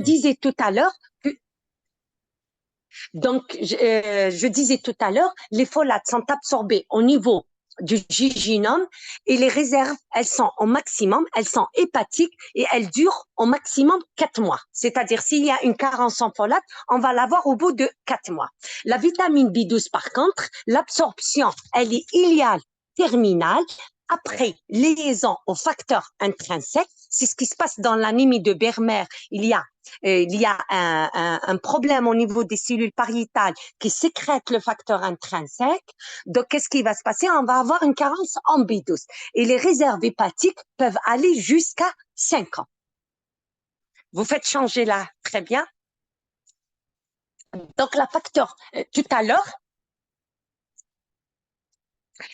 disais tout à l'heure que je disais tout à l'heure, les folates sont absorbées au niveau du jejunum et les réserves, elles sont au maximum, elles sont hépatiques et elles durent au maximum 4 mois. C'est-à-dire, s'il y a une carence en folate, on va l'avoir au bout de 4 mois. La vitamine B12, par contre, l'absorption, elle est iliale terminale après liaison au facteur intrinsèque. C'est ce qui se passe dans l'anémie de Bermer. Il y a un problème au niveau des cellules pariétales qui sécrètent le facteur intrinsèque. Donc, qu'est-ce qui va se passer? On va avoir une carence en B12. Et les réserves hépatiques peuvent aller jusqu'à 5 ans. Vous faites changer là, très bien. Donc, la facteur, tout à l'heure,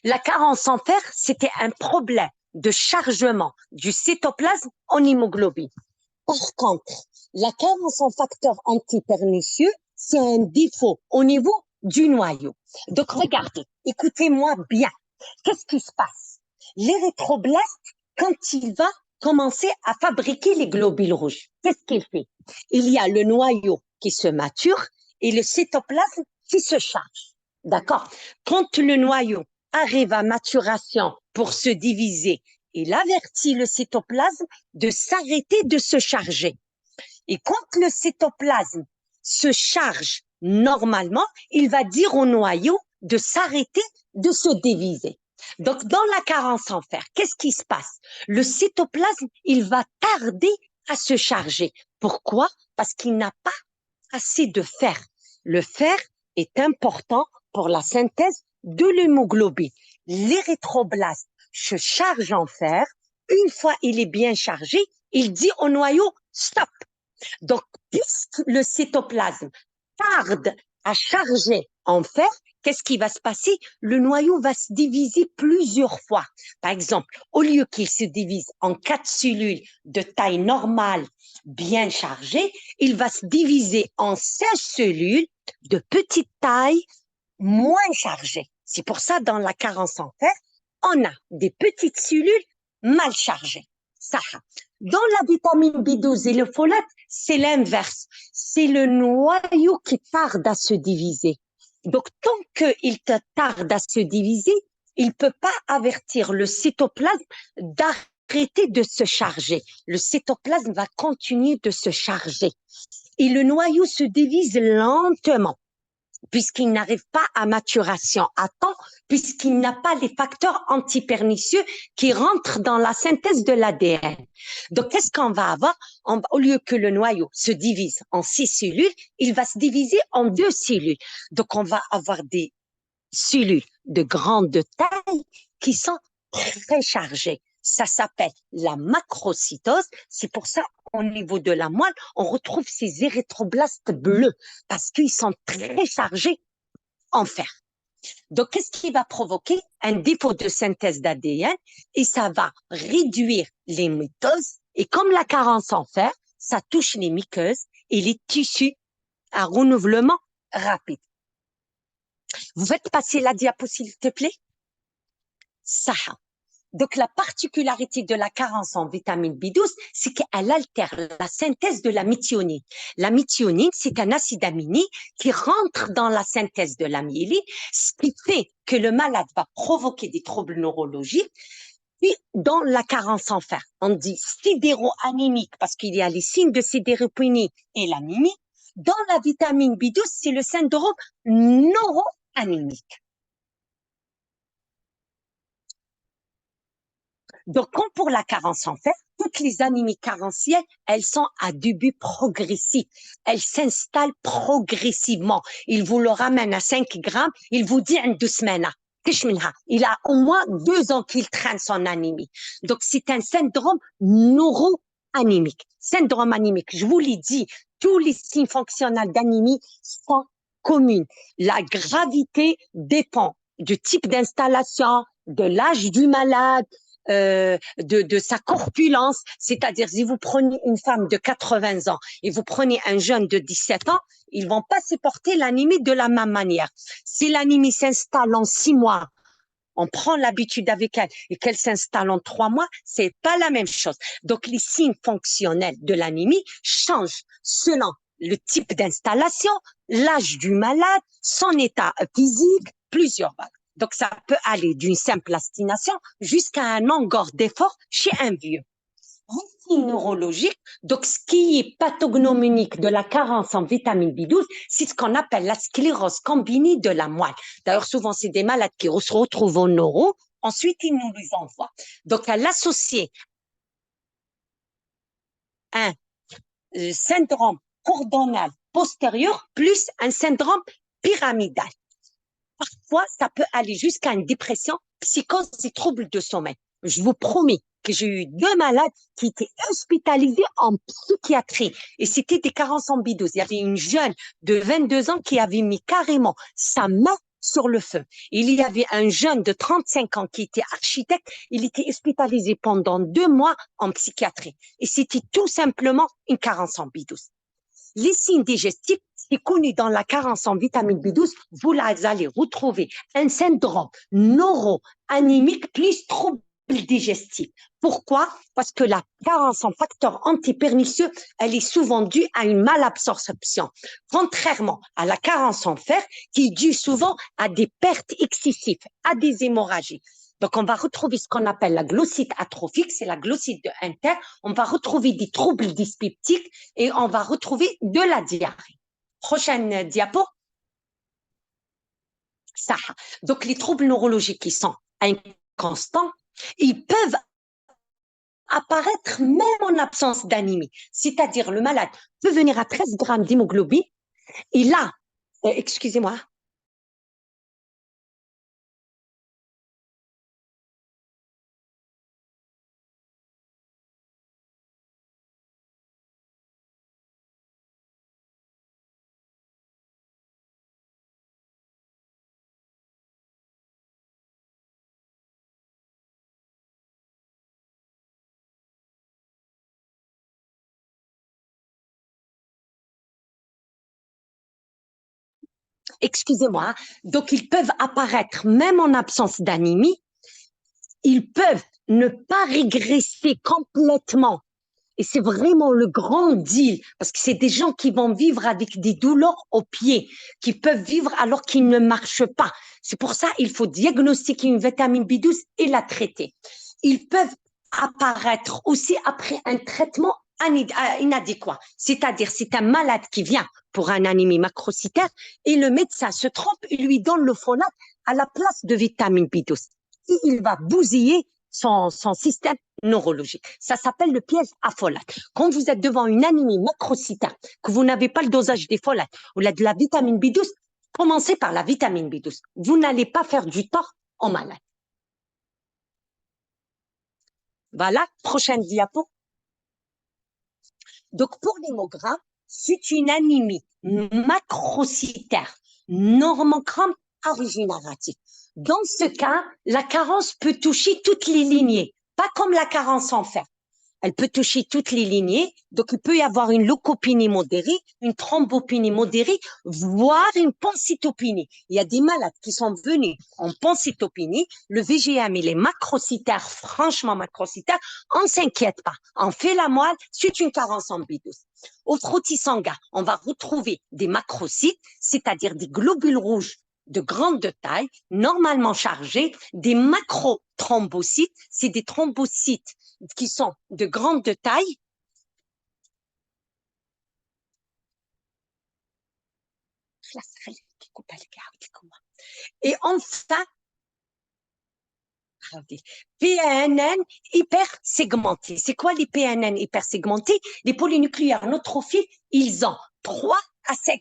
la carence en fer, c'était un problème de chargement du cytoplasme en hémoglobine. Par contre, la carence en facteur antipernicieux, c'est un défaut au niveau du noyau. Donc, regardez, écoutez-moi bien. Qu'est-ce qui se passe? L'érythroblaste, quand il va commencer à fabriquer les globules rouges, qu'est-ce qu'il fait? Il y a le noyau qui se mature et le cytoplasme qui se charge. D'accord? Quand le noyau arrive à maturation pour se diviser, il avertit le cytoplasme de s'arrêter de se charger. Et quand le cytoplasme se charge normalement, il va dire au noyau de s'arrêter de se diviser. Donc, dans la carence en fer, qu'est-ce qui se passe? Le cytoplasme, il va tarder à se charger. Pourquoi? Parce qu'il n'a pas assez de fer. Le fer est important pour la synthèse de l'hémoglobine. L'érythroblaste se charge en fer. Une fois il est bien chargé, il dit au noyau stop. Donc, puisque le cytoplasme tarde à charger en fer, qu'est-ce qui va se passer? Le noyau va se diviser plusieurs fois. Par exemple, au lieu qu'il se divise en 4 cellules de taille normale bien chargées, il va se diviser en 16 cellules de petite taille moins chargées. C'est pour ça, dans la carence en fer, on a des petites cellules mal chargées. Ça. Dans la vitamine B12 et le folate, c'est l'inverse. C'est le noyau qui tarde à se diviser. Donc, tant qu'il tarde à se diviser, il ne peut pas avertir le cytoplasme d'arrêter de se charger. Le cytoplasme va continuer de se charger. Et le noyau se divise lentement, puisqu'il n'arrive pas à maturation à temps, puisqu'il n'a pas les facteurs antipernicieux qui rentrent dans la synthèse de l'ADN. Donc, qu'est-ce qu'on va avoir? Au lieu que le noyau se divise en 6 cellules, il va se diviser en 2 cellules. Donc, on va avoir des cellules de grande taille qui sont très chargées. Ça s'appelle la macrocytose. C'est pour ça, au niveau de la moelle, on retrouve ces érythroblastes bleus parce qu'ils sont très chargés en fer. Donc, qu'est-ce qui va provoquer? Un défaut de synthèse d'ADN et ça va réduire les mitoses. Et comme la carence en fer, ça touche les muqueuses et les tissus à renouvellement rapide. Vous faites passer la diapo, s'il te plaît? Ça. Donc, la particularité de la carence en vitamine B12, c'est qu'elle altère la synthèse de la méthionine. La méthionine, c'est un acide aminé qui rentre dans la synthèse de la myéline, ce qui fait que le malade va provoquer des troubles neurologiques. Puis, dans la carence en fer, on dit sidéro-anémique parce qu'il y a les signes de sidéropénie et l'anémie. Dans la vitamine B12, c'est le syndrome neuro-anémique. Donc, comme pour la carence en fer, toutes les anémies carentielles, elles sont à début progressif. Elles s'installent progressivement. Il vous le ramène à 5 grammes, il vous dit en 2 semaines. Il a au moins 2 ans qu'il traîne son anémie. Donc, c'est un syndrome neuro-anémique. Syndrome anémique, je vous l'ai dit, tous les signes fonctionnels d'anémie sont communs. La gravité dépend du type d'installation, de l'âge du malade, de sa corpulence, c'est-à-dire si vous prenez une femme de 80 ans et vous prenez un jeune de 17 ans, ils vont pas supporter l'anémie de la même manière. Si l'anémie s'installe en 6 mois, on prend l'habitude avec elle et qu'elle s'installe en 3 mois, c'est pas la même chose. Donc, les signes fonctionnels de l'anémie changent selon le type d'installation, l'âge du malade, son état physique, plusieurs balles. Donc, ça peut aller d'une simple astination jusqu'à un engor d'effort chez un vieux. Signe neurologique, donc ce qui est pathognomonique de la carence en vitamine B12, c'est ce qu'on appelle la sclérose combinée de la moelle. D'ailleurs, souvent, c'est des malades qui se retrouvent au neuro, ensuite, ils nous les envoient. Donc, à l'associer un syndrome cordonal postérieur plus un syndrome pyramidal. Parfois, ça peut aller jusqu'à une dépression, psychose et troubles de sommeil. Je vous promets que j'ai eu 2 malades qui étaient hospitalisés en psychiatrie et c'était des carences en B12. Il y avait une jeune de 22 ans qui avait mis carrément sa main sur le feu. Il y avait un jeune de 35 ans qui était architecte. Il était hospitalisé pendant 2 mois en psychiatrie et c'était tout simplement une carence en B12. Les signes digestifs, c'est connu dans la carence en vitamine B12, vous allez retrouver un syndrome neuro-anémique plus trouble digestif. Pourquoi? Parce que la carence en facteurs antipernicieux, elle est souvent due à une malabsorption, contrairement à la carence en fer qui est due souvent à des pertes excessives, à des hémorragies. Donc, on va retrouver ce qu'on appelle la glossite atrophique, c'est la glossite de Hunter. On va retrouver des troubles dyspeptiques et on va retrouver de la diarrhée. Prochaine diapo. Ça. Donc, les troubles neurologiques qui sont inconstants, ils peuvent apparaître même en absence d'anémie. C'est-à-dire, le malade peut venir à 13 grammes d'hémoglobine et là, excusez-moi, excusez-moi, donc ils peuvent apparaître même en absence d'anémie, ils peuvent ne pas régresser complètement. Et c'est vraiment le grand deal, parce que c'est des gens qui vont vivre avec des douleurs aux pieds, qui peuvent vivre alors qu'ils ne marchent pas. C'est pour ça qu'il faut diagnostiquer une vitamine B12 et la traiter. Ils peuvent apparaître aussi après un traitement inadéquat. C'est-à-dire, c'est un malade qui vient pour un anémie macrocytaire et le médecin se trompe et lui donne le folate à la place de vitamine B12. Et il va bousiller son système neurologique. Ça s'appelle le piège à folate. Quand vous êtes devant une anémie macrocytaire, que vous n'avez pas le dosage des folates ou de la vitamine B12, commencez par la vitamine B12. Vous n'allez pas faire du tort en malade. Voilà, prochaine diapo. Donc, pour l'hémogramme, c'est une anémie macrocytaire, normochrome originative. Dans ce cas, la carence peut toucher toutes les lignées, pas comme la carence en fer. Elle peut toucher toutes les lignées, donc il peut y avoir une leucopénie modérée, une thrombopénie modérée, voire une pancytopénie. Il y a des malades qui sont venus en pancytopénie, le VGM il est macrocytaire, franchement macrocytaire, on ne s'inquiète pas, on fait la moelle, c'est une carence en B12. Au frottis sanguin, on va retrouver des macrocytes, c'est-à-dire des globules rouges de grande taille, normalement chargés, des macrothrombocytes, c'est des thrombocytes qui sont de grande taille. Et enfin, PNN hypersegmentés. C'est quoi les PNN hypersegmentés? Les polynucléaires neutrophiles, ils ont 3 à 5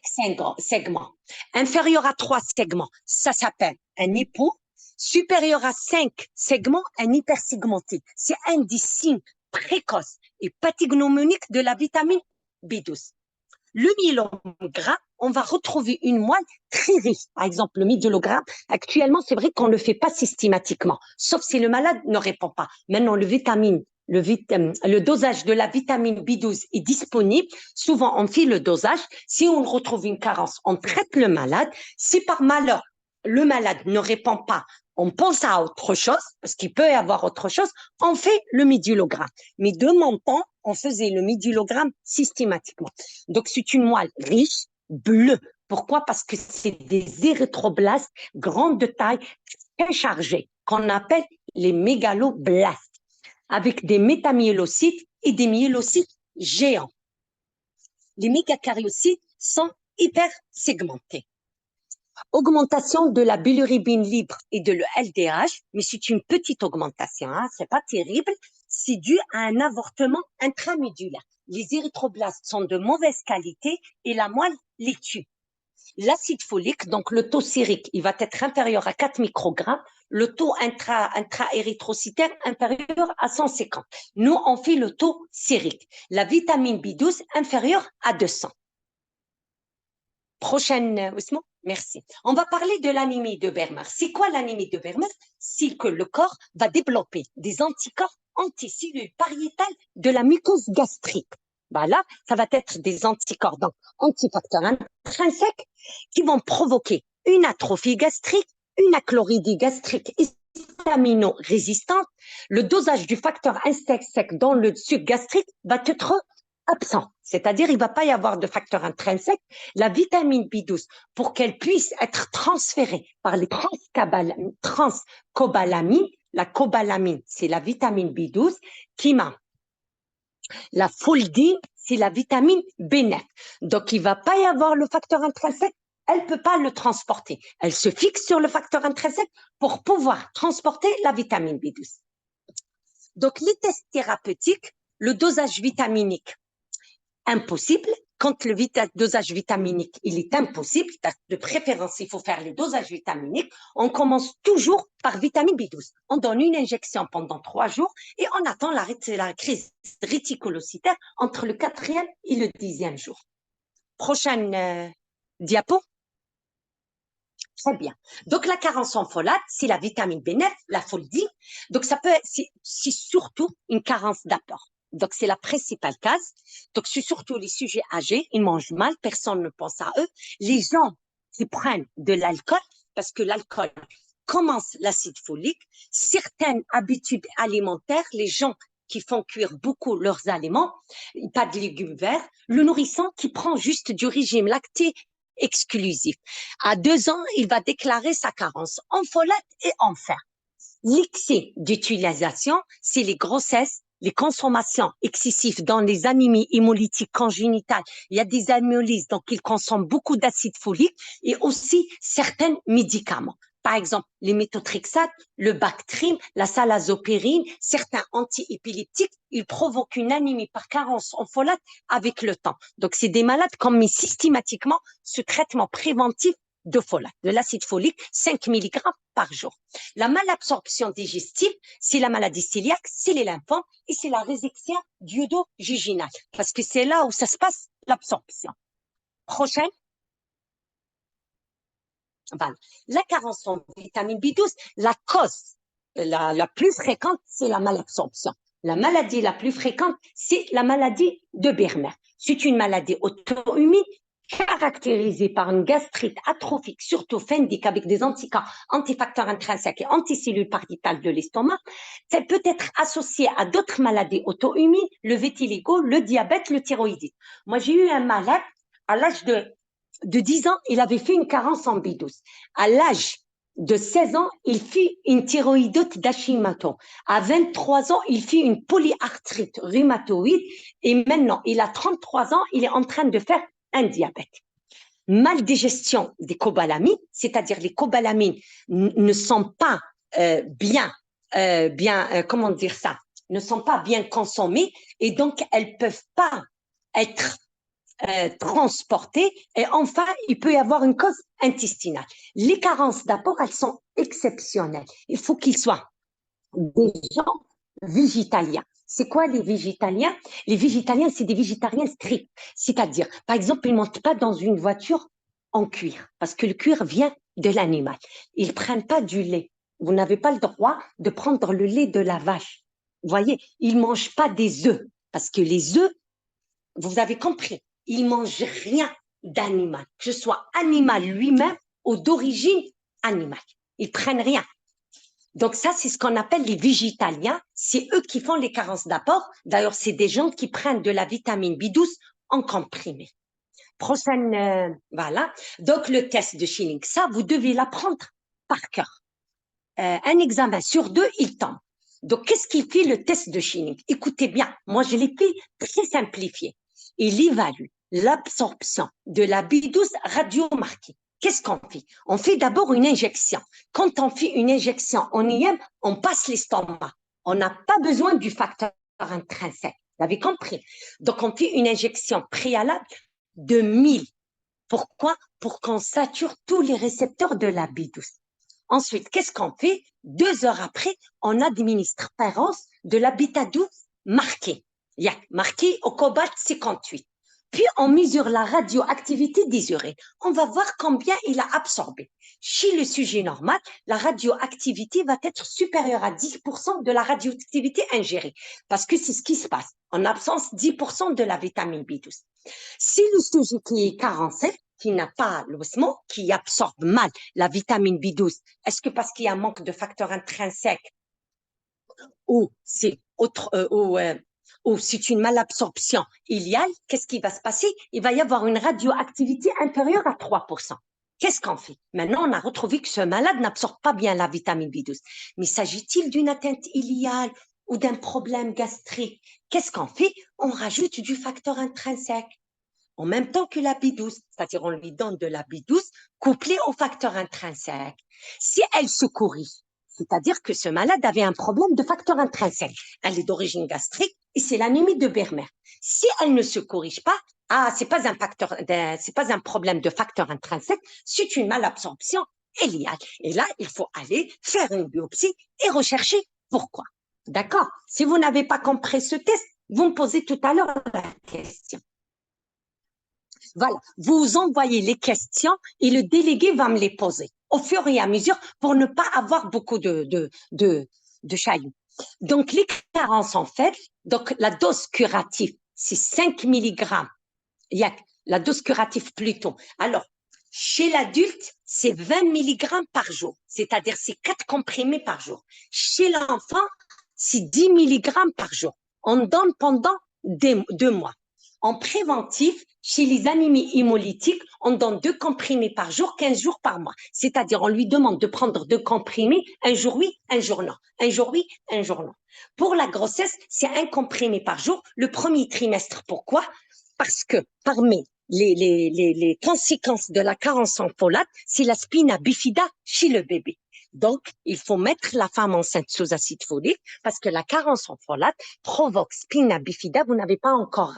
segments. Inférieur à 3 segments, ça s'appelle un hypo. Supérieur à 5 segments, un hypersegmenté. C'est un des signes précoces et pathognomoniques de la vitamine B12. Le myélome gras, on va retrouver une moelle très riche. Par exemple, le myélogramme, actuellement, c'est vrai qu'on ne le fait pas systématiquement, sauf si le malade ne répond pas. Maintenant, le dosage de la vitamine B12 est disponible. Souvent, on fait le dosage. Si on retrouve une carence, on traite le malade. Si par malheur, le malade ne répond pas, on pense à autre chose, parce qu'il peut y avoir autre chose, on fait le médulogramme. Mais de mon temps, on faisait le médulogramme systématiquement. Donc, c'est une moelle riche, bleue. Pourquoi? Parce que c'est des érythroblastes grandes de taille, très chargés, qu'on appelle les mégaloblastes, avec des métamyélocytes et des myélocytes géants. Les mégacaryocytes sont hyper segmentés. Augmentation de la bilirubine libre et de l'LDH, mais c'est une petite augmentation, hein, c'est pas terrible, c'est dû à un avortement intramédulaire. Les érythroblastes sont de mauvaise qualité et la moelle les tue. L'acide folique, donc le taux sérique, il va être inférieur à 4 microgrammes, le taux intra-érythrocytaire inférieur à 150. Nous, on fait le taux sérique. La vitamine B12 inférieure à 200. Prochaine, Ousmane, merci. On va parler de l'anémie de Bermer. C'est quoi l'anémie de Bermer? C'est que le corps va développer des anticorps anticellules pariétales de la mucose gastrique. Ben là, ça va être des anticorps, donc antifacteurs intrinsèques, qui vont provoquer une atrophie gastrique, une achloridie gastrique histamino-résistante. Le dosage du facteur intrinsèque dans le suc gastrique va être absent, c'est-à-dire il ne va pas y avoir de facteur intrinsèque. La vitamine B12, pour qu'elle puisse être transférée par les transcobalamines, la cobalamine, c'est la vitamine B12, qui m'a la foldine, c'est la vitamine B9. Donc, il ne va pas y avoir le facteur intrinsèque, elle ne peut pas le transporter. Elle se fixe sur le facteur intrinsèque pour pouvoir transporter la vitamine B12. Donc, les tests thérapeutiques, le dosage vitaminique, impossible. Quand le dosage vitaminique, il est impossible, de préférence, il faut faire le dosage vitaminique, on commence toujours par vitamine B12. On donne une injection pendant 3 jours et on attend la crise réticulocytaire entre le 4e et le 10e jour. Prochaine diapo. Très bien. Donc, la carence en folate, c'est la vitamine B9, la foldine. Donc, ça peut, c'est surtout une carence d'apport. Donc, c'est la principale cause. Donc, c'est surtout les sujets âgés, ils mangent mal, personne ne pense à eux. Les gens qui prennent de l'alcool, parce que l'alcool commence l'acide folique. Certaines habitudes alimentaires, les gens qui font cuire beaucoup leurs aliments, pas de légumes verts, le nourrisson qui prend juste du régime lacté exclusif. À 2 ans, il va déclarer sa carence en folate et en fer. L'excès d'utilisation, c'est les grossesses, les consommations excessives dans les anémies hémolytiques congénitales. Il y a des hémolyses, donc ils consomment beaucoup d'acide folique et aussi certains médicaments. Par exemple, les méthotrexate, le Bactrim, la salazopérine, certains antiépileptiques, ils provoquent une anémie par carence en folate avec le temps. Donc, c'est des malades qui ont mis systématiquement ce traitement préventif de folate, de l'acide folique, 5 mg par jour. La malabsorption digestive, c'est la maladie cœliaque, c'est les lymphomes et c'est la résection duodo-jejunale, parce que c'est là où ça se passe, l'absorption. Prochaine. Voilà. La carence en vitamine B12, la cause la plus fréquente, c'est la malabsorption. La maladie la plus fréquente, c'est la maladie de Berner. C'est une maladie auto-immune caractérisée par une gastrite atrophique, surtout phendique, avec des anticorps, antifacteurs intrinsèques et anticellules pariétales de l'estomac. Ça peut être associé à d'autres maladies auto-immunes, le vitiligo, le diabète, le thyroïdite. Moi, j'ai eu un malade à l'âge de 10 ans, il avait fait une carence en B12. À l'âge de 16 ans, il fit une thyroïdite d'Hashimoto. À 23 ans, il fit une polyarthrite rhumatoïde. Et maintenant, il a 33 ans, il est en train de faire un diabète. Maldigestion des cobalamines, c'est-à-dire les cobalamines ne sont pas comment dire ça, ne sont pas bien consommées et donc elles peuvent pas être transportées. Et enfin, il peut y avoir une cause intestinale. Les carences d'apport, elles sont exceptionnelles. Il faut qu'ils soient des gens végétaliens. C'est quoi les végétaliens? Les végétaliens, c'est des végétariens stricts. C'est-à-dire, par exemple, ils ne montent pas dans une voiture en cuir, parce que le cuir vient de l'animal. Ils ne prennent pas du lait. Vous n'avez pas le droit de prendre le lait de la vache. Vous voyez, ils ne mangent pas des œufs, parce que les œufs, vous avez compris, ils ne mangent rien d'animal, que ce soit animal lui-même ou d'origine animale. Ils ne prennent rien. Donc ça, c'est ce qu'on appelle les végétaliens. C'est eux qui font les carences d'apport. D'ailleurs, c'est des gens qui prennent de la vitamine B12 en comprimé. Prochaine, voilà. Donc le test de Schilling, ça, vous devez l'apprendre par cœur. Un examen sur deux, il tombe. Donc, qu'est-ce qu'il fait le test de Schilling? Écoutez bien, moi je l'ai fait très simplifié. Il évalue l'absorption de la B12 radiomarquée. Qu'est-ce qu'on fait? On fait d'abord une injection. Quand on fait une injection en IM, on passe l'estomac. On n'a pas besoin du facteur intrinsèque. Vous avez compris? Donc, on fait une injection préalable de 1000. Pourquoi? Pour qu'on sature tous les récepteurs de la B12. Ensuite, qu'est-ce qu'on fait? 2 heures après, on administre par os de la bêta-12 marquée. Marquée au cobalt 58. Puis, on mesure la radioactivité des urines. On va voir combien il a absorbé. Chez le sujet normal, la radioactivité va être supérieure à 10% de la radioactivité ingérée. Parce que c'est ce qui se passe. En absence, 10% de la vitamine B12. Si le sujet qui est carencé, qui n'a pas l'osmose, qui absorbe mal la vitamine B12, est-ce que parce qu'il y a un manque de facteurs intrinsèques ou c'est autre, ou c'est une malabsorption iliale, qu'est-ce qui va se passer? Il va y avoir une radioactivité inférieure à 3%. Qu'est-ce qu'on fait? Maintenant, on a retrouvé que ce malade n'absorbe pas bien la vitamine B12. Mais s'agit-il d'une atteinte iliale ou d'un problème gastrique? Qu'est-ce qu'on fait? On rajoute du facteur intrinsèque en même temps que la B12, c'est-à-dire on lui donne de la B12 couplée au facteur intrinsèque. Si elle se corrige, c'est-à-dire que ce malade avait un problème de facteur intrinsèque, elle est d'origine gastrique et c'est l'anémie de Bermer. Si elle ne se corrige pas, c'est pas c'est pas un problème de facteur intrinsèque, c'est une malabsorption iliale. Et là, il faut aller faire une biopsie et rechercher pourquoi. D'accord? Si vous n'avez pas compris ce test, vous me posez tout à l'heure la question. Voilà, vous envoyez les questions et le délégué va me les poser au fur et à mesure pour ne pas avoir beaucoup de chailloux. Donc, les carences, en fait, donc la dose curative, c'est 5 mg. Il y a la dose curative plutôt. Alors, chez l'adulte, c'est 20 mg par jour, c'est-à-dire c'est 4 comprimés par jour. Chez l'enfant, c'est 10 mg par jour. On donne pendant 2 mois. En préventif, chez les anémies hémolytiques, on donne 2 comprimés par jour, 15 jours par mois. C'est-à-dire, on lui demande de prendre 2 comprimés, un jour oui, un jour non. Un jour oui, un jour non. Pour la grossesse, c'est 1 comprimé par jour, le premier trimestre. Pourquoi? Parce que parmi les conséquences de la carence en folate, c'est la spina bifida chez le bébé. Donc, il faut mettre la femme enceinte sous acide folique parce que la carence en folate provoque spina bifida. Vous n'avez pas encore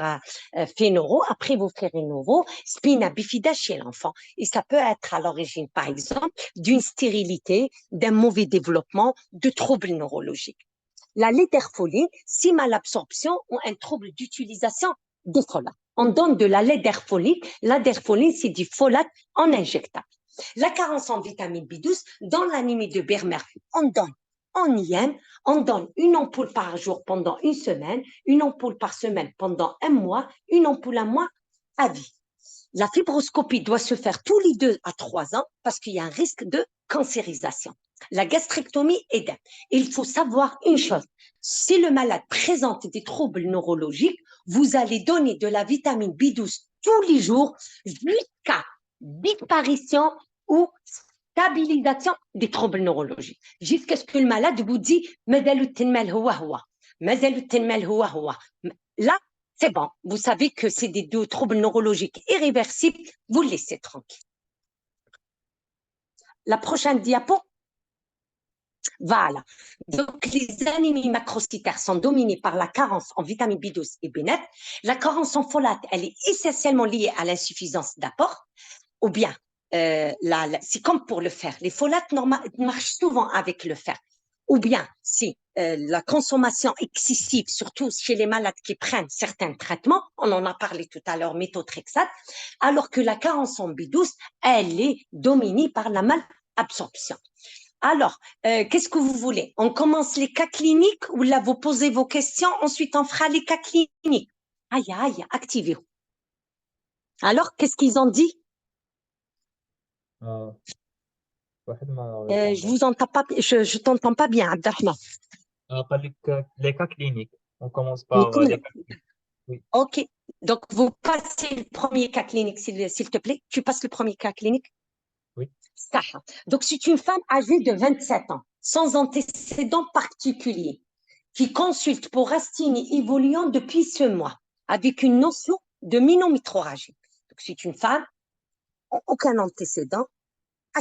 fait neuro. Après, vous ferez neuro. Spina bifida chez l'enfant. Et ça peut être à l'origine, par exemple, d'une stérilité, d'un mauvais développement, de troubles neurologiques. La létherfoline, c'est malabsorption ou un trouble d'utilisation des folates. On donne de la létherfoline. La létherfoline, c'est du folate en injectable. La carence en vitamine B12, dans l'anémie de Bermer, on donne en IM, on donne une ampoule par jour pendant une semaine, une ampoule par semaine pendant un mois, une ampoule à mois à vie. La fibroscopie doit se faire tous les 2 à 3 ans parce qu'il y a un risque de cancérisation. La gastrectomie aide. Il faut savoir une chose, si le malade présente des troubles neurologiques, vous allez donner de la vitamine B12 tous les jours jusqu'à disparition ou stabilisation des troubles neurologiques. Jusqu'à ce que le malade vous dit « Là, c'est bon. Vous savez que c'est des troubles neurologiques irréversibles. Vous le laissez tranquille. La prochaine diapo. Voilà. Donc, les anémies macrocytaires sont dominées par la carence en vitamine B12 et B9. La carence en folate, elle est essentiellement liée à l'insuffisance d'apport ou bien c'est comme pour le fer. Les folates marchent souvent avec le fer. Ou bien, si la consommation excessive, surtout chez les malades qui prennent certains traitements, on en a parlé tout à l'heure, méthotrexate, alors que la carence en B12, elle est dominée par la malabsorption. Alors, qu'est-ce que vous voulez? On commence les cas cliniques ou là, vous posez vos questions, ensuite on fera les cas cliniques. Aïe, aïe, activez-vous. Alors, qu'est-ce qu'ils ont dit? Ah, واحد ما Je ريبوندون. vous entends pas, je t'entends pas bien, Abdelrahman. قال لك les cas cliniques. On commence Mais par comme- les cas cliniques. Oui, Ok. Donc, vous passez le premier cas clinique, s'il te plaît. Tu passes le premier cas clinique. oui. Ça. Donc, c'est une femme âgée de 27 ans, sans antécédents particuliers, qui consulte pour asthénie évoluant depuis ce mois, avec une notion de minométrorragie. Donc, c'est une femme, aucun antécédent,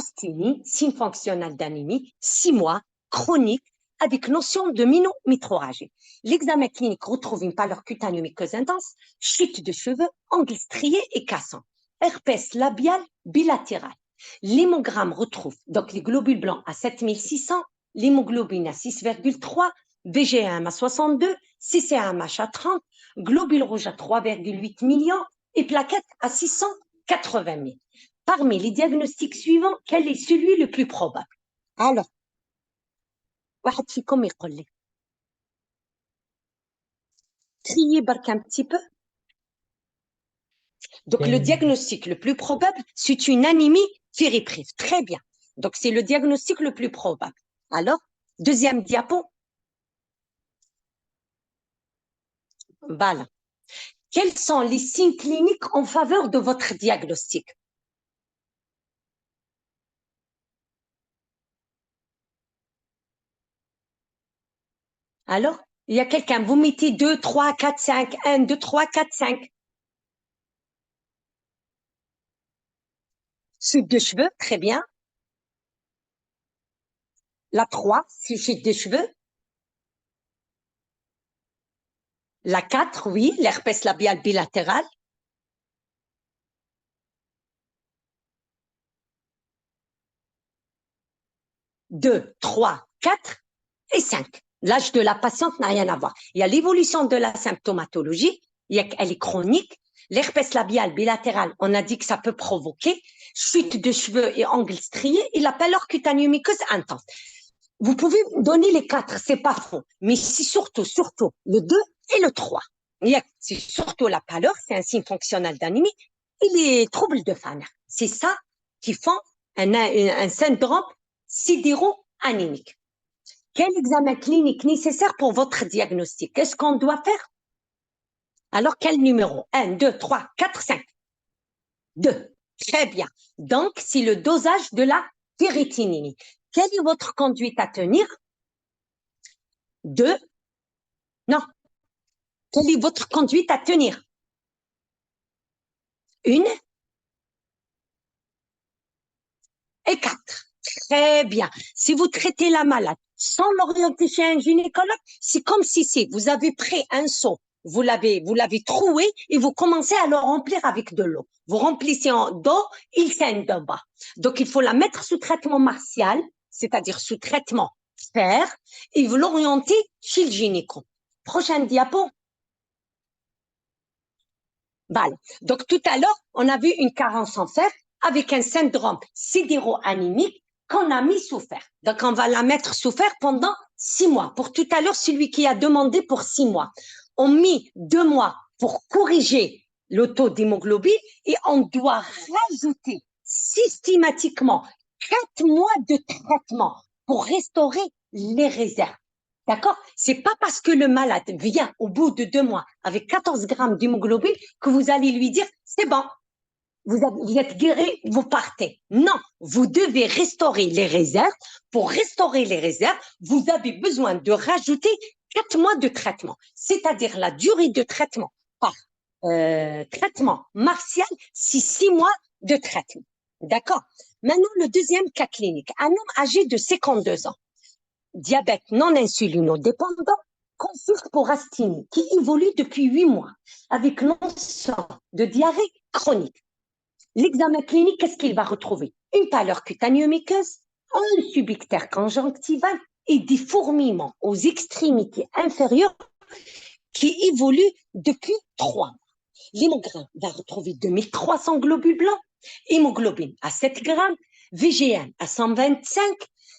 asthénie, signe fonctionnel d'anémie, 6 mois, chronique, avec notion de minométrorragie. L'examen clinique retrouve une pâleur cutanée muqueuse intense, chute de cheveux, angles striés et cassants, herpès labial bilatéral. L'hémogramme retrouve donc les globules blancs à 7600, l'hémoglobine à 6,3, VGM à 62, CCAMH à 30, globules rouges à 3,8 millions et plaquettes à 680 000. Parmi les diagnostics suivants, quel est celui le plus probable? Alors, واحد فيكم يقول لي criez برك un petit peu. Donc, le كاين diagnostic le plus probable, c'est une anémie fériprive. Très bien. Donc, c'est le diagnostic le plus probable. Alors, deuxième diapo. Voilà. Quels sont les signes cliniques en faveur de votre diagnostic? Alors, il y a quelqu'un, vous mettez 2, 3, 4, 5, 1, 2, 3, 4, 5. Chute de cheveux, très bien. La 3, c'est chute de cheveux. La 4, oui, l'herpès labial bilatéral. 2, 3, 4 et 5. L'âge de la patiente n'a rien à voir. Il y a l'évolution de la symptomatologie, elle est chronique. L'herpès labial bilatéral, on a dit que ça peut provoquer chute de cheveux et angles striés et la pâleur cutanée muqueuse intense. Vous pouvez donner les 4, c'est pas faux, mais c'est surtout le 2 et le 3. C'est surtout la pâleur, c'est un signe fonctionnel d'anémie, et les troubles de Fana. C'est ça qui font un syndrome sidéro-anémique. Quel examen clinique nécessaire pour votre diagnostic? Qu'est-ce qu'on doit faire? Alors, quel numéro? 1, 2, 3, 4, 5. 2. Très bien. Donc, c'est le dosage de la ferritinémie. Quelle est votre conduite à tenir? 2. Non. Quelle est votre conduite à tenir? 1 et 4. Très bien. Si vous traitez la malade sans l'orienter chez un gynécologue, c'est comme si vous avez pris un seau, vous l'avez troué et vous commencez à le remplir avec de l'eau. Vous remplissez d'eau, il saigne de bas. Donc, il faut la mettre sous traitement martial, c'est-à-dire sous traitement fer, et vous l'orientez chez le gynéco. Prochaine diapo. Voilà. Donc, tout à l'heure, on a vu une carence en fer avec un syndrome sidéro-anémique qu'on a mis sous fer. Donc, on va la mettre sous fer pendant 6 mois. Pour tout à l'heure, celui qui a demandé pour 6 mois. On met 2 mois pour corriger le taux d'hémoglobine et on doit rajouter systématiquement 4 mois de traitement pour restaurer les réserves. D'accord? C'est pas parce que le malade vient au bout de 2 mois avec 14 grammes d'hémoglobine que vous allez lui dire, c'est bon, vous êtes guéri, vous partez. Non, vous devez restaurer les réserves. Pour restaurer les réserves, vous avez besoin de rajouter 4 mois de traitement, c'est-à-dire la durée de traitement par traitement martial, c'est 6 mois de traitement. D'accord? Maintenant, le deuxième cas clinique, un homme âgé de 52 ans, diabète non insulinodépendant, consulte pour asthénie qui évolue depuis 8 mois avec l'onset de diarrhée chronique. L'examen clinique, qu'est-ce qu'il va retrouver? Une pâleur cutanée muqueuse, un subictère conjonctival et des fourmillements aux extrémités inférieures qui évoluent depuis 3 mois. L'hémogramme va retrouver 2300 globules blancs, hémoglobine à 7 grammes, VGM à 125,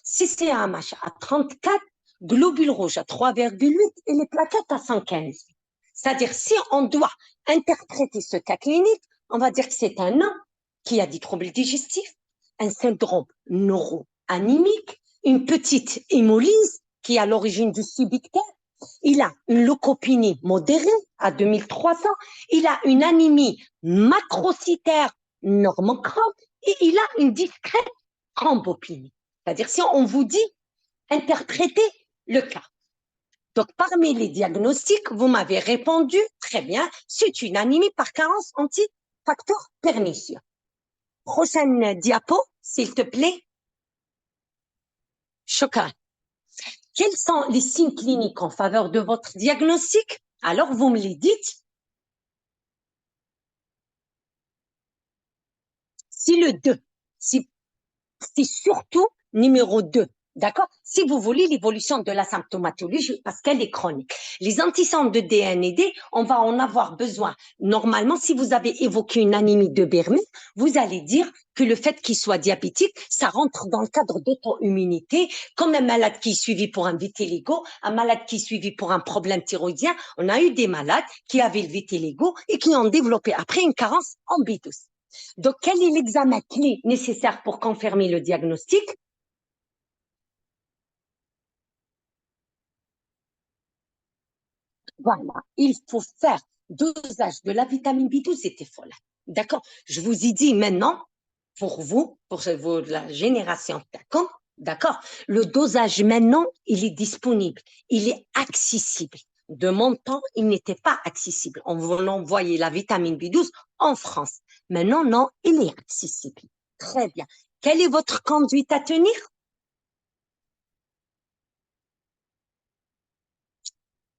CCAMH à 34, globules rouges à 3,8 et les plaquettes à 115. C'est-à-dire, si on doit interpréter ce cas clinique, on va dire que c'est un homme qui a des troubles digestifs, un syndrome anémique, une petite hémolyse qui est à l'origine du subictaire. Il a une leucopénie modérée à 2300. Il a une anémie macrocytaire normocrampe et il a une discrète thrombopénie. C'est-à-dire, si on vous dit interpréter le cas. Donc, parmi les diagnostics, vous m'avez répondu, très bien, c'est une anémie par carence anti-facteur pernicieux. Prochaine diapo, s'il te plaît. Chokran. Quels sont les signes cliniques en faveur de votre diagnostic? Alors, vous me les dites. Si le 2, c'est surtout numéro 2, d'accord? Si vous voulez l'évolution de la symptomatologie, parce qu'elle est chronique. Les anticentres de DNAD, on va en avoir besoin. Normalement, si vous avez évoqué une anémie de Berman, vous allez dire que le fait qu'il soit diabétique, ça rentre dans le cadre d'auto-immunité, comme un malade qui est suivi pour un vitiligo, un malade qui est suivi pour un problème thyroïdien. On a eu des malades qui avaient le vitiligo et qui ont développé après une carence en B12. Donc, quel est l'examen clé nécessaire pour confirmer le diagnostic? Voilà, il faut faire dosage de la vitamine B12 et folate. D'accord? Je vous ai dit maintenant, pour vous, la génération d'accord? Le dosage maintenant, il est disponible, il est accessible. De mon temps, il n'était pas accessible. On vous envoyait la vitamine B12 en France. Maintenant, non, il est accessible. Très bien. Quelle est votre conduite à tenir?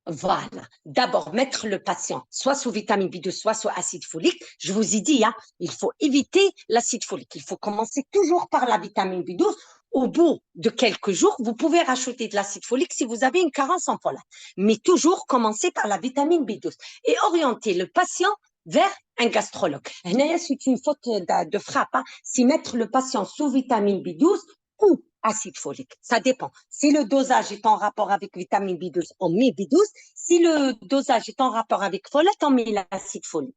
Voilà. D'abord, mettre le patient soit sous vitamine B12, soit sous acide folique. Je vous ai dit, hein, il faut éviter l'acide folique. Il faut commencer toujours par la vitamine B12. Au bout de quelques jours, vous pouvez rajouter de l'acide folique si vous avez une carence en folate. Mais toujours commencer par la vitamine B12 et orienter le patient vers un gastrologue. C'est une faute de frappe. Hein. Si mettre le patient sous vitamine B12 ou acide folique. Ça dépend. Si le dosage est en rapport avec vitamine B12, on met B12. Si le dosage est en rapport avec folate, on met l'acide folique.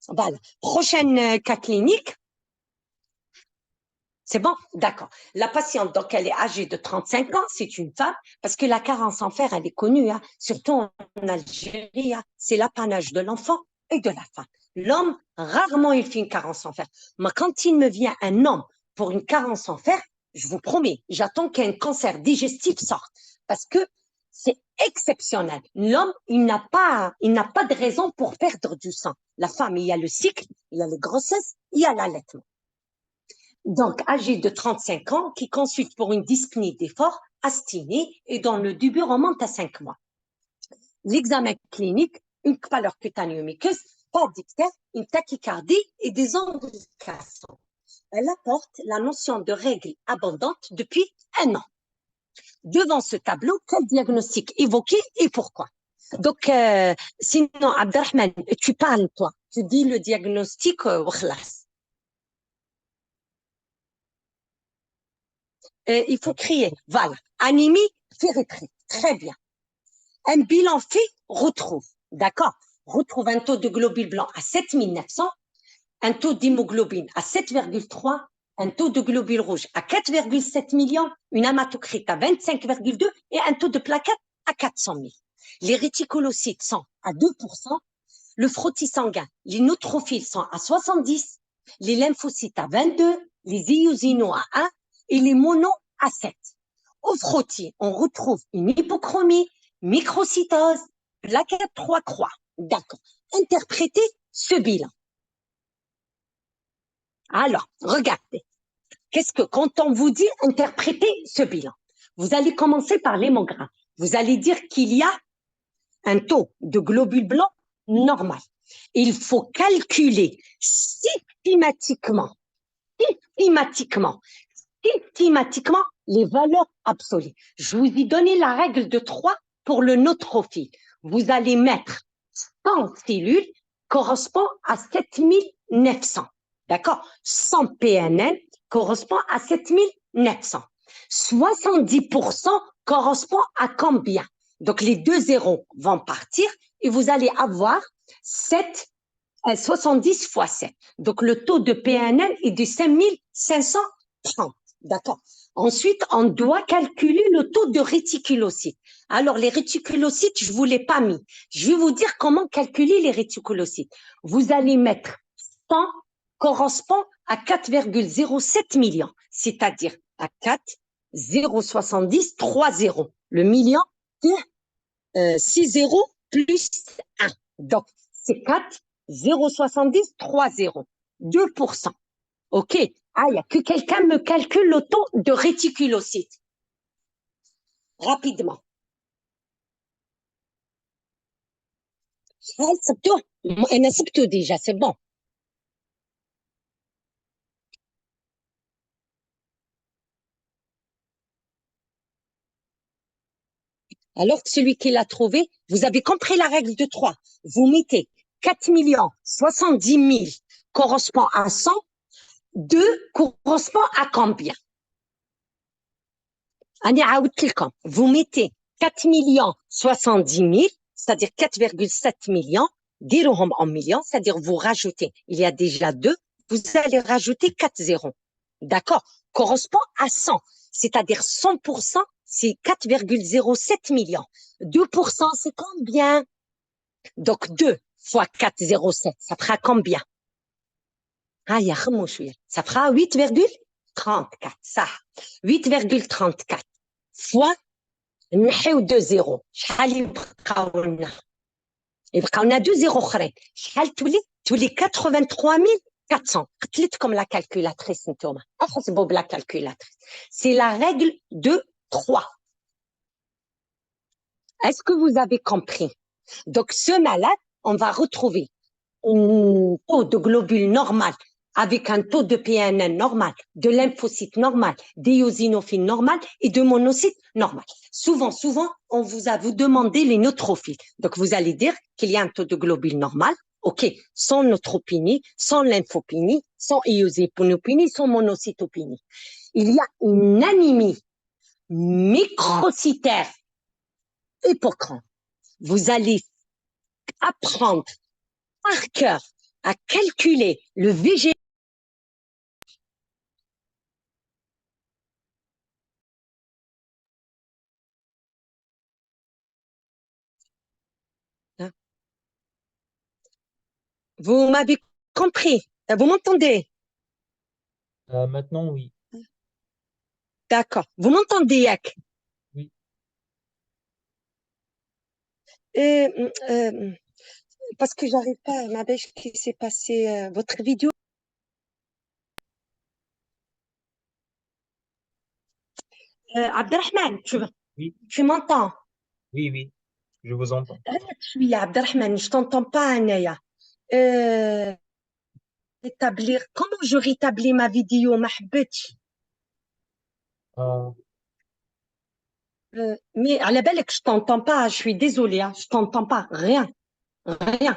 Voilà. Prochaine cas clinique. C'est bon? D'accord. La patiente, donc, elle est âgée de 35 ans, c'est une femme, parce que la carence en fer, elle est connue, hein, surtout en Algérie, hein, c'est l'apanage de l'enfant et de la femme. L'homme, rarement il fait une carence en fer. Moi, quand il me vient un homme pour une carence en fer, je vous promets, j'attends qu'un cancer digestif sorte, parce que c'est exceptionnel. L'homme, il n'a pas de raison pour perdre du sang. La femme, il y a le cycle, il y a les grossesses, il y a l'allaitement. Donc, âgé de 35 ans, qui consulte pour une dyspnée d'effort, asthénie, et dont le début remonte à 5 mois. L'examen clinique, une pâleur cutanée muqueuse, pas d'ictère, une tachycardie et des ongles cassants. Elle apporte la notion de règles abondantes depuis 1 an. Devant ce tableau, quel diagnostic évoqué et pourquoi? Donc, sinon, Abdelrahman, tu parles, toi. Tu dis le diagnostic, il faut crier. Voilà. Anémie ferritrique. Très bien. Un bilan fait, retrouve. D'accord? Retrouve un taux de globules blancs à 7900, un taux d'hémoglobine à 7,3, un taux de globules rouges à 4,7 millions, une hématocrite à 25,2 et un taux de plaquettes à 400 000. Les réticulocytes sont à 2%, le frottis sanguin, les neutrophiles sont à 70, les lymphocytes à 22, les eosinaux à 1 et les monos à 7. Au frottis, on retrouve une hypochromie, microcytose, plaquettes 3 croix. D'accord. Interprétez ce bilan. Alors, regardez. Qu'est-ce que, quand on vous dit interpréter ce bilan, vous allez commencer par l'hémogramme. Vous allez dire qu'il y a un taux de globules blancs normal. Il faut calculer systématiquement les valeurs absolues. Je vous ai donné la règle de 3 pour le neutrophile. Vous allez mettre 100 cellules correspond à 7900. D'accord? 100 PNN correspond à 7900. 70% correspond à combien? Donc, les 2 zéros vont partir et vous allez avoir 70 fois 7. Donc, le taux de PNL est de 5530. D'accord. Ensuite, on doit calculer le taux de réticulocytes. Alors, les réticulocytes, je ne vous l'ai pas mis. Je vais vous dire comment calculer les réticulocytes. Vous allez mettre 100 correspond à 4,07 millions, c'est-à-dire à 4,070, 3 zéros. Le million, c'est 6 zéros plus 1. Donc, c'est 4,070, 3 zéros. 2%. OK. Ah, il n'y a que quelqu'un me calcule le taux de réticulocytes. Rapidement. أنا سبته déjà, c'est bon. Alors que celui qui l'a trouvé, vous avez compris la règle de 3. Vous mettez 4 70 000 correspond à 100. 2 correspond à combien? Vous mettez 4 70 000, c'est-à-dire 4,7 millions, dirohom en millions, c'est-à-dire vous rajoutez, il y a déjà 2, vous allez rajouter 4 zéros. D'accord? Correspond à 100, c'est-à-dire 100%, c'est 4,07 millions. 2%, c'est combien? Donc 2 fois 4,07, ça fera combien? Ça fera 8,34. Ça. 8,34 fois نحيو 2 زيرو شحال يبقاو لنا؟ يبقاو لنا 2 زيرو اخرين. شحال تولي 83400. قتلتكم لا كالكولاتريس نتوما. احسبوا بلا كالكولاتريس. C'est la règle de 3. Est-ce que vous avez compris? Donc ce malade, on va retrouver un taux de globules normal avec un taux de PNN normal, de lymphocytes normal, d'éosinophiles normal et de monocytes normal. Souvent, on vous demandé les neutrophiles. Donc, vous allez dire qu'il y a un taux de globules normal, OK, sans neutropénie, sans lymphopénie, sans éosinopénie, sans monocytopénie. Il y a une anémie microcytaire épocrante. Vous allez apprendre par cœur à calculer le VG. Vous m'avez compris? Vous m'entendez? Maintenant, oui. D'accord. Vous m'entendez, Yak? Oui. Parce que j'arrive pas, ma bêche, qui s'est passé votre vidéo. Abdelrahman, Oui, tu m'entends? oui, oui, je vous entends. Je suis Abdelrahman, je t'entends pas, Anaya. Comment je rétablis ma vidéo, ma حبيتش. Euh, Mais à la belle que je t'entends pas, je suis désolée, hein, je t'entends pas, rien, rien.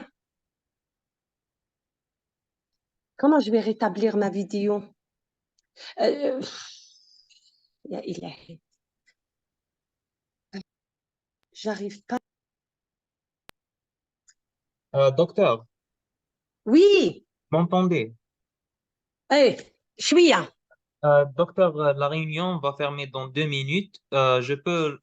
Comment je vais rétablir ma vidéo? Euh, J'arrive pas. docteur, Oui, m'entendez? je suis là. Docteur, la réunion va fermer dans 2 minutes. Je peux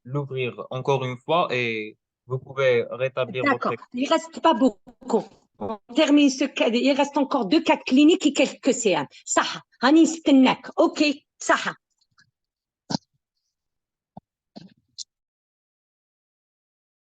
l'ouvrir encore une fois et vous pouvez rétablir votre D'accord. écran. Il reste pas beaucoup. On termine ce cas. Il reste encore 2 cas cliniques et quelques CM. Ça, Anis Tenek. OK, ça.